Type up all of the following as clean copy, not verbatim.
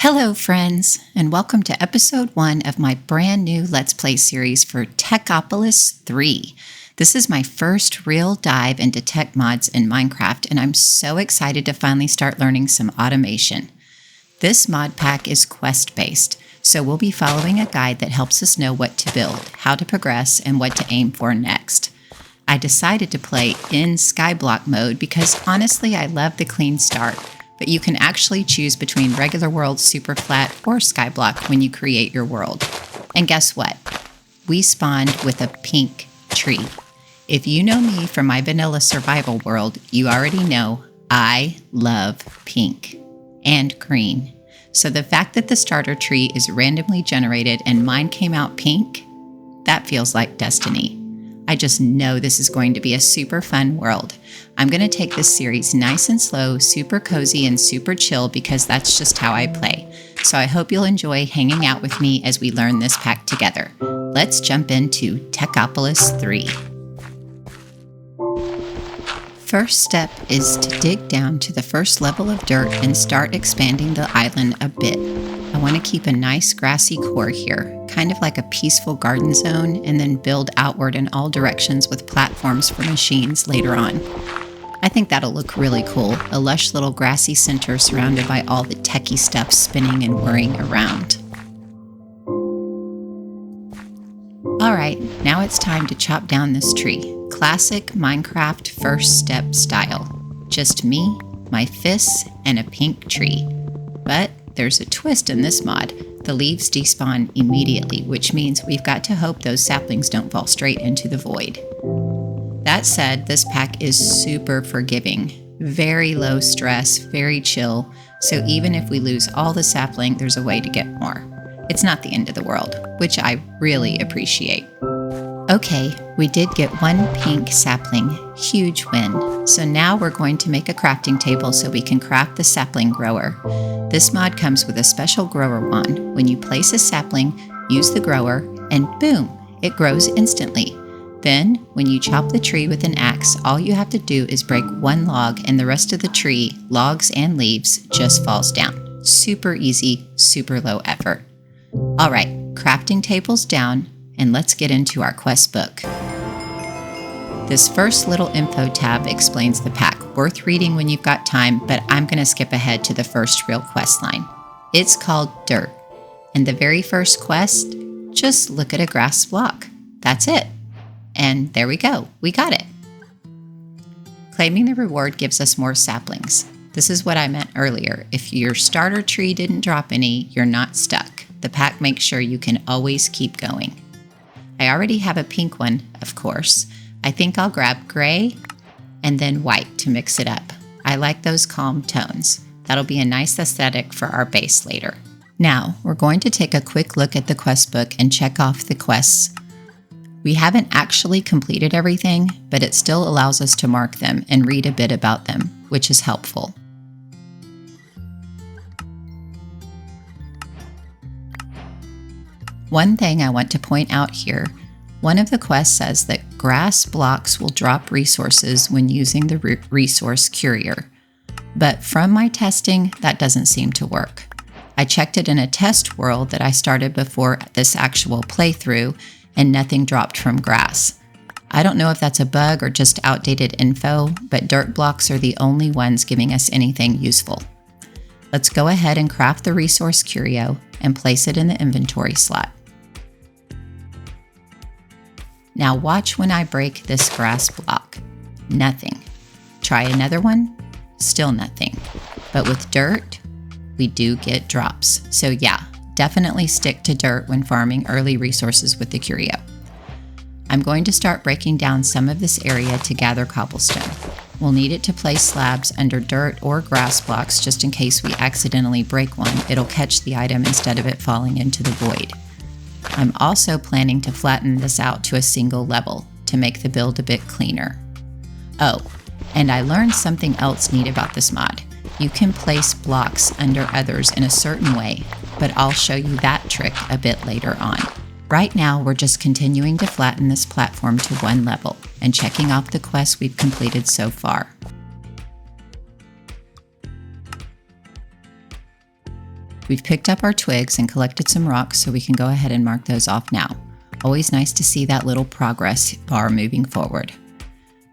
Hello, friends, and welcome to episode 1 of my brand new Let's Play series for Techopolis 3. This is my first real dive into tech mods in Minecraft, and I'm so excited to finally start learning some automation. This mod pack is quest-based, so we'll be following a guide that helps us know what to build, how to progress, and what to aim for next. I decided to play in Skyblock mode because honestly I love the clean start, but you can actually choose between regular world, Superflat, or Skyblock when you create your world. And guess what? We spawned with a pink tree. If you know me from my vanilla survival world, you already know I love pink and green. So the fact that the starter tree is randomly generated and mine came out pink, that feels like destiny. I just know this is going to be a super fun world. I'm going to take this series nice and slow, super cozy, and super chill because that's just how I play. So I hope you'll enjoy hanging out with me as we learn this pack together. Let's jump into Techopolis 3. First step is to dig down to the first level of dirt and start expanding the island a bit. I want to keep a nice grassy core here, kind of like a peaceful garden zone, and then build outward in all directions with platforms for machines later on. I think that'll look really cool, a lush little grassy center surrounded by all the techie stuff spinning and whirring around. Alright, now it's time to chop down this tree. Classic Minecraft first step style. Just me, my fists, and a pink tree. But there's a twist in this mod. The leaves despawn immediately, which means we've got to hope those saplings don't fall straight into the void. That said, this pack is super forgiving. Very low stress, very chill, so even if we lose all the sapling, there's a way to get more. It's not the end of the world, which I really appreciate. Okay, we did get one pink sapling, huge win. So now we're going to make a crafting table so we can craft the sapling grower. This mod comes with a special grower wand. When you place a sapling, use the grower, and boom, it grows instantly. Then, when you chop the tree with an axe, all you have to do is break one log and the rest of the tree, logs and leaves, just falls down. Super easy, super low effort. Alright, crafting table's down, and let's get into our quest book. This first little info tab explains the pack, worth reading when you've got time, but I'm going to skip ahead to the first real quest line. It's called Dirt, and the very first quest, just look at a grass block. That's it. And there we go, we got it. Claiming the reward gives us more saplings. This is what I meant earlier. If your starter tree didn't drop any, you're not stuck. The pack makes sure you can always keep going. I already have a pink one, of course. I think I'll grab gray and then white to mix it up. I like those calm tones. That'll be a nice aesthetic for our base later. Now, we're going to take a quick look at the quest book and check off the quests. We haven't actually completed everything, but it still allows us to mark them and read a bit about them, which is helpful. One thing I want to point out here, one of the quests says that grass blocks will drop resources when using the resource courier. But from my testing, that doesn't seem to work. I checked it in a test world that I started before this actual playthrough, and nothing dropped from grass. I don't know if that's a bug or just outdated info, but dirt blocks are the only ones giving us anything useful. Let's go ahead and craft the resource curio and place it in the inventory slot. Now watch when I break this grass block. Nothing. Try another one. Still nothing. But with dirt, we do get drops. So yeah, definitely stick to dirt when farming early resources with the curio. I'm going to start breaking down some of this area to gather cobblestone. We'll need it to place slabs under dirt or grass blocks just in case we accidentally break one. It'll catch the item instead of it falling into the void. I'm also planning to flatten this out to a single level to make the build a bit cleaner. Oh, and I learned something else neat about this mod. You can place blocks under others in a certain way, but I'll show you that trick a bit later on. Right now, we're just continuing to flatten this platform to one level and checking off the quests we've completed so far. We've picked up our twigs and collected some rocks, so we can go ahead and mark those off now. Always nice to see that little progress bar moving forward.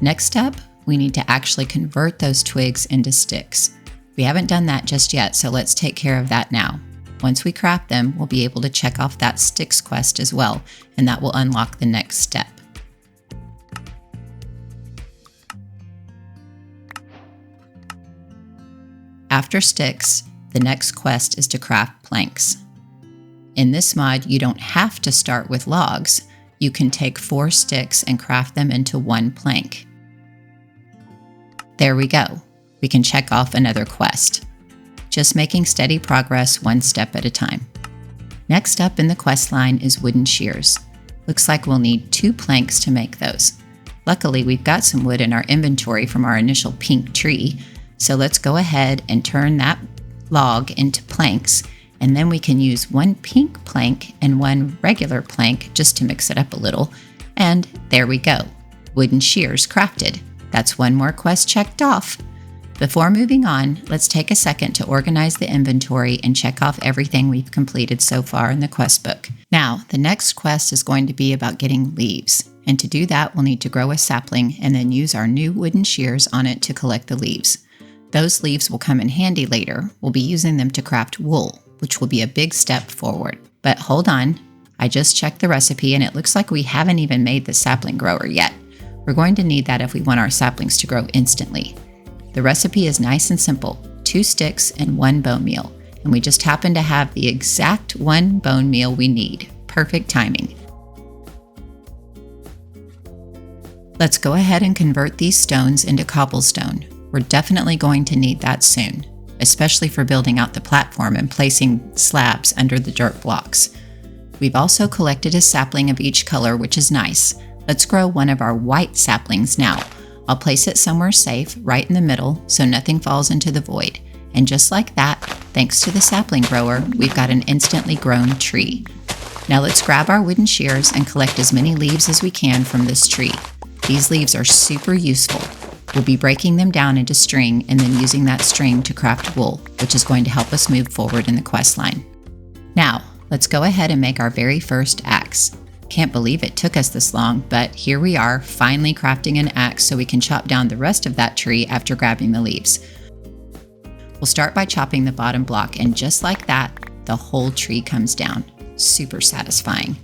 Next up, we need to actually convert those twigs into sticks. We haven't done that just yet, so let's take care of that now. Once we craft them, we'll be able to check off that sticks quest as well, and that will unlock the next step. After sticks, the next quest is to craft planks. In this mod, you don't have to start with logs. You can take 4 sticks and craft them into 1 plank. There we go. We can check off another quest. Just making steady progress one step at a time. Next up in the quest line is wooden shears. Looks like we'll need 2 planks to make those. Luckily, we've got some wood in our inventory from our initial pink tree, so let's go ahead and turn that log into planks, and then we can use 1 pink plank and 1 regular plank just to mix it up a little, and there we go. Wooden shears crafted. That's 1 more quest checked off. Before moving on, let's take a second to organize the inventory and check off everything we've completed so far in the quest book. Now, the next quest is going to be about getting leaves, and to do that, we'll need to grow a sapling and then use our new wooden shears on it to collect the leaves. Those leaves will come in handy later. We'll be using them to craft wool, which will be a big step forward. But hold on, I just checked the recipe and it looks like we haven't even made the sapling grower yet. We're going to need that if we want our saplings to grow instantly. The recipe is nice and simple, 2 sticks and 1 bone meal, and we just happen to have the exact 1 bone meal we need. Perfect timing. Let's go ahead and convert these stones into cobblestone. We're definitely going to need that soon, especially for building out the platform and placing slabs under the dirt blocks. We've also collected a sapling of each color, which is nice. Let's grow one of our white saplings now. I'll place it somewhere safe, right in the middle, so nothing falls into the void. And just like that, thanks to the sapling grower, we've got an instantly grown tree. Now let's grab our wooden shears and collect as many leaves as we can from this tree. These leaves are super useful. We'll be breaking them down into string and then using that string to craft wool, which is going to help us move forward in the quest line. Now, let's go ahead and make our very first axe. Can't believe it took us this long, but here we are, finally crafting an axe so we can chop down the rest of that tree after grabbing the leaves. We'll start by chopping the bottom block, and just like that, the whole tree comes down. Super satisfying.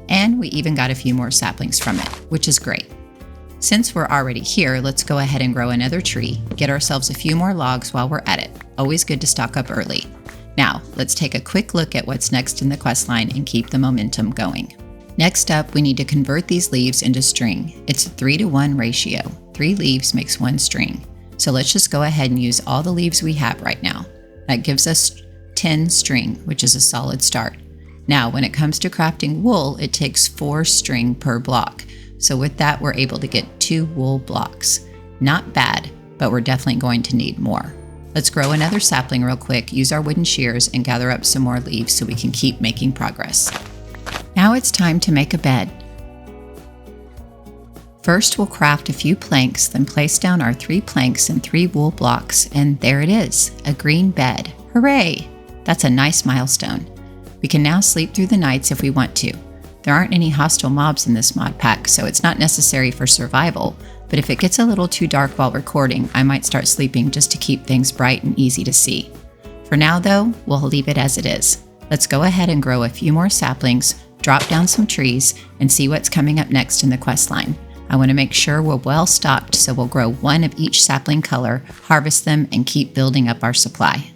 And we even got a few more saplings from it, which is great. Since we're already here, let's go ahead and grow another tree, get ourselves a few more logs while we're at it. Always good to stock up early. Now, let's take a quick look at what's next in the quest line and keep the momentum going. Next up, we need to convert these leaves into string. It's a 3-to-1 ratio. 3 leaves makes 1 string. So let's just go ahead and use all the leaves we have right now. That gives us 10 string, which is a solid start. Now, when it comes to crafting wool, it takes 4 string per block. So with that, we're able to get 2 wool blocks. Not bad, but we're definitely going to need more. Let's grow another sapling real quick, use our wooden shears, and gather up some more leaves so we can keep making progress. Now it's time to make a bed. First, we'll craft a few planks, then place down our 3 planks and 3 wool blocks, and there it is, a green bed. Hooray! That's a nice milestone. We can now sleep through the nights if we want to. There aren't any hostile mobs in this mod pack, so it's not necessary for survival, but if it gets a little too dark while recording, I might start sleeping just to keep things bright and easy to see. For now though, we'll leave it as it is. Let's go ahead and grow a few more saplings, drop down some trees, and see what's coming up next in the quest line. I want to make sure we're well stocked, so we'll grow 1 of each sapling color, harvest them, and keep building up our supply.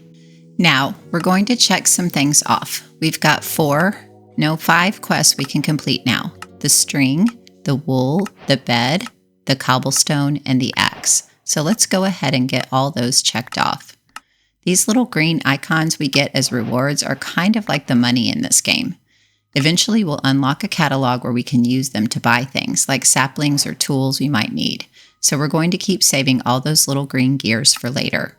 Now, we're going to check some things off. We've got 5 quests we can complete now. The string, the wool, the bed, the cobblestone, and the axe. So let's go ahead and get all those checked off. These little green icons we get as rewards are kind of like the money in this game. Eventually we'll unlock a catalog where we can use them to buy things like saplings or tools we might need. So we're going to keep saving all those little green gears for later.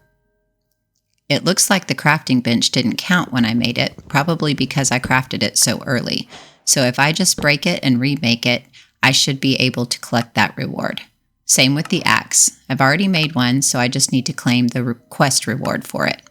It looks like the crafting bench didn't count when I made it, probably because I crafted it so early. So if I just break it and remake it, I should be able to collect that reward. Same with the axe. I've already made one, so I just need to claim the quest reward for it.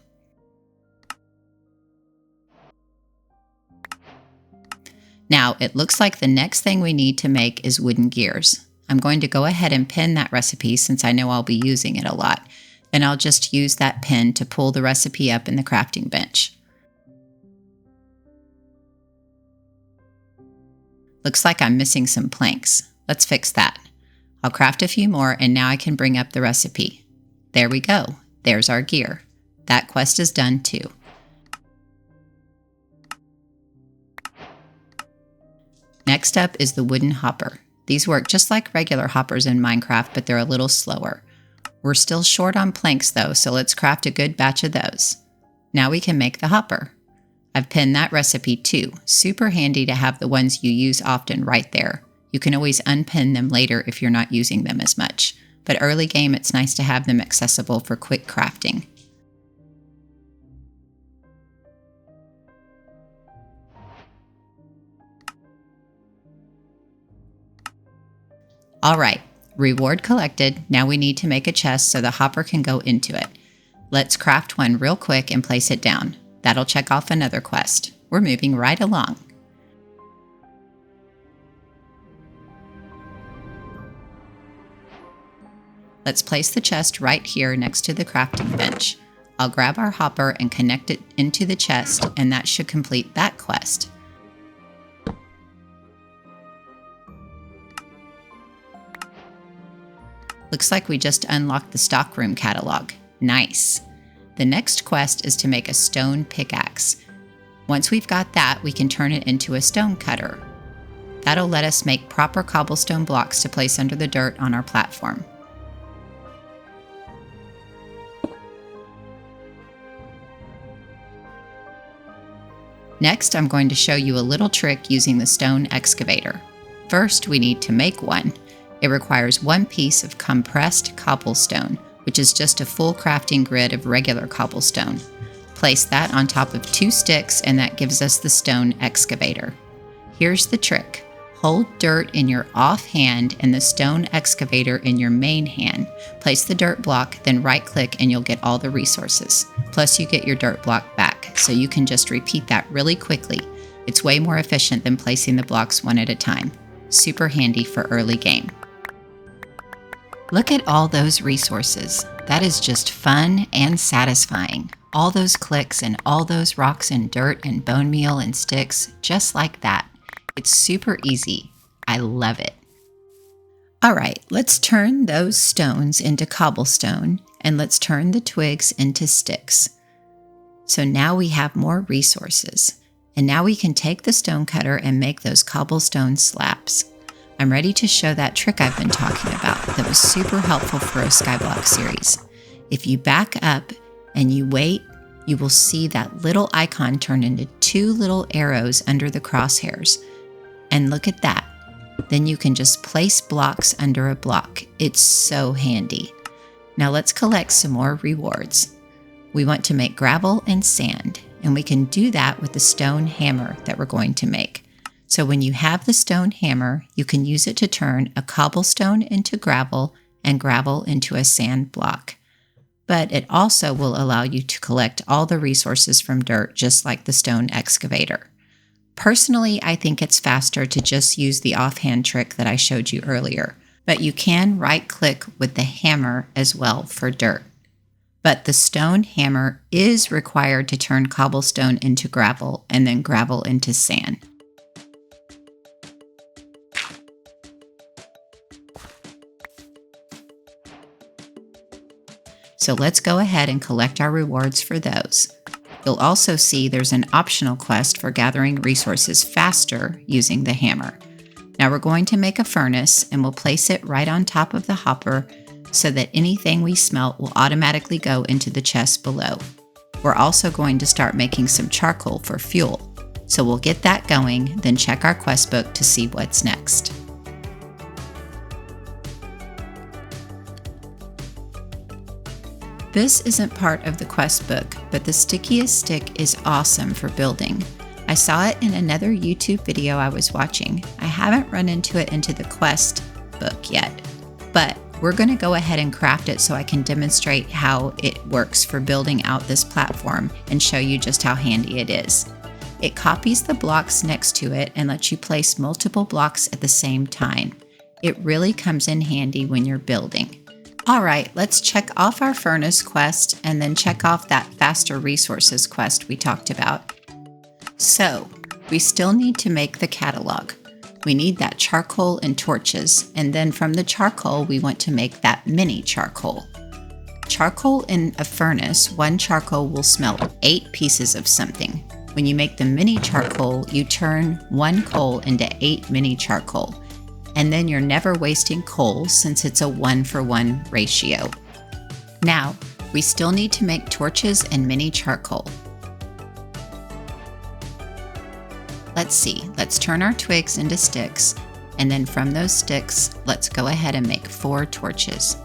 Now, it looks like the next thing we need to make is wooden gears. I'm going to go ahead and pin that recipe since I know I'll be using it a lot. Then I'll just use that pin to pull the recipe up in the crafting bench. Looks like I'm missing some planks. Let's fix that. I'll craft a few more and now I can bring up the recipe. There we go. There's our gear. That quest is done too. Next up is the wooden hopper. These work just like regular hoppers in Minecraft, but they're a little slower. We're still short on planks though, so let's craft a good batch of those. Now we can make the hopper. I've pinned that recipe too. Super handy to have the ones you use often right there. You can always unpin them later if you're not using them as much, but early game it's nice to have them accessible for quick crafting. Alright, reward collected. Now we need to make a chest so the hopper can go into it. Let's craft one real quick and place it down. That'll check off another quest. We're moving right along. Let's place the chest right here next to the crafting bench. I'll grab our hopper and connect it into the chest, and that should complete that quest. Looks like we just unlocked the stockroom catalog. Nice. The next quest is to make a stone pickaxe. Once we've got that, we can turn it into a stone cutter. That'll let us make proper cobblestone blocks to place under the dirt on our platform. Next, I'm going to show you a little trick using the stone excavator. First, we need to make one. It requires one piece of compressed cobblestone, which is just a full crafting grid of regular cobblestone. Place that on top of 2 sticks and that gives us the stone excavator. Here's the trick. Hold dirt in your off hand and the stone excavator in your main hand. Place the dirt block, then right click and you'll get all the resources. Plus you get your dirt block back, so you can just repeat that really quickly. It's way more efficient than placing the blocks one at a time. Super handy for early game. Look at all those resources. That is just fun and satisfying. All those clicks and all those rocks and dirt and bone meal and sticks, just like that. It's super easy. I love it. All right, let's turn those stones into cobblestone and let's turn the twigs into sticks. So now we have more resources. And now we can take the stone cutter and make those cobblestone slabs. I'm ready to show that trick I've been talking about that was super helpful for a Skyblock series. If you back up and you wait, you will see that little icon turn into 2 little arrows under the crosshairs. And look at that. Then you can just place blocks under a block. It's so handy. Now let's collect some more rewards. We want to make gravel and sand, and we can do that with the stone hammer that we're going to make. So when you have the stone hammer, you can use it to turn a cobblestone into gravel and gravel into a sand block. But it also will allow you to collect all the resources from dirt, just like the stone excavator. Personally, I think it's faster to just use the offhand trick that I showed you earlier, but you can right-click with the hammer as well for dirt. But the stone hammer is required to turn cobblestone into gravel and then gravel into sand. So let's go ahead and collect our rewards for those. You'll also see there's an optional quest for gathering resources faster using the hammer. Now we're going to make a furnace and we'll place it right on top of the hopper so that anything we smelt will automatically go into the chest below. We're also going to start making some charcoal for fuel. So we'll get that going, then check our quest book to see what's next. This isn't part of the quest book, but the stickiest stick is awesome for building. I saw it in another YouTube video I was watching. I haven't run into it into the quest book yet, but we're going to go ahead and craft it so I can demonstrate how it works for building out this platform and show you just how handy it is. It copies the blocks next to it and lets you place multiple blocks at the same time. It really comes in handy when you're building. All right, let's check off our furnace quest and then check off that faster resources quest we talked about. So, we still need to make the catalog. We need that charcoal and torches, and then from the charcoal, we want to make that mini charcoal. Charcoal in a furnace, one charcoal will smelt 8 pieces of something. When you make the mini charcoal, you turn 1 coal into 8 mini charcoal. And then you're never wasting coal since it's a 1-for-1 ratio. Now, we still need to make torches and mini charcoal. Let's see, let's turn our twigs into sticks, and then from those sticks, let's go ahead and make 4 torches.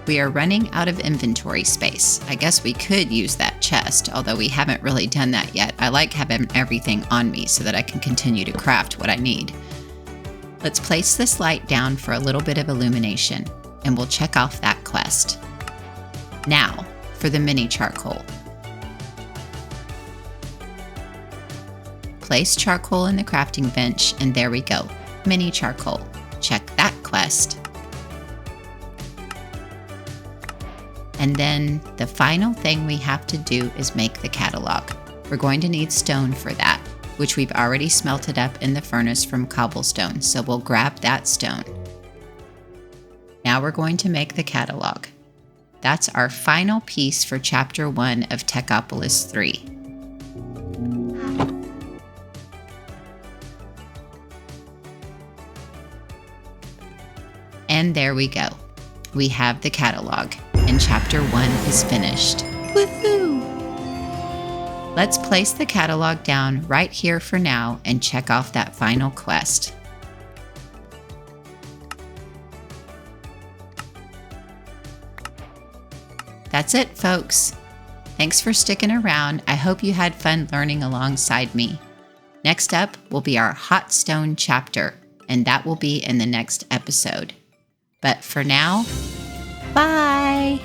We are running out of inventory space. I guess we could use that chest, although we haven't really done that yet. I like having everything on me so that I can continue to craft what I need. Let's place this light down for a little bit of illumination, and we'll check off that quest. Now, for the mini charcoal. Place charcoal in the crafting bench, and there we go. Mini charcoal. Check that quest. And then the final thing we have to do is make the catalog. We're going to need stone for that, which we've already smelted up in the furnace from cobblestone, so we'll grab that stone. Now we're going to make the catalog. That's our final piece for Chapter 1 of Techopolis 3. And there we go. We have the catalog, and Chapter 1 is finished. Woohoo! Let's place the catalog down right here for now and check off that final quest. That's it, folks. Thanks for sticking around. I hope you had fun learning alongside me. Next up will be our hot stone chapter, and that will be in the next episode. But for now, bye!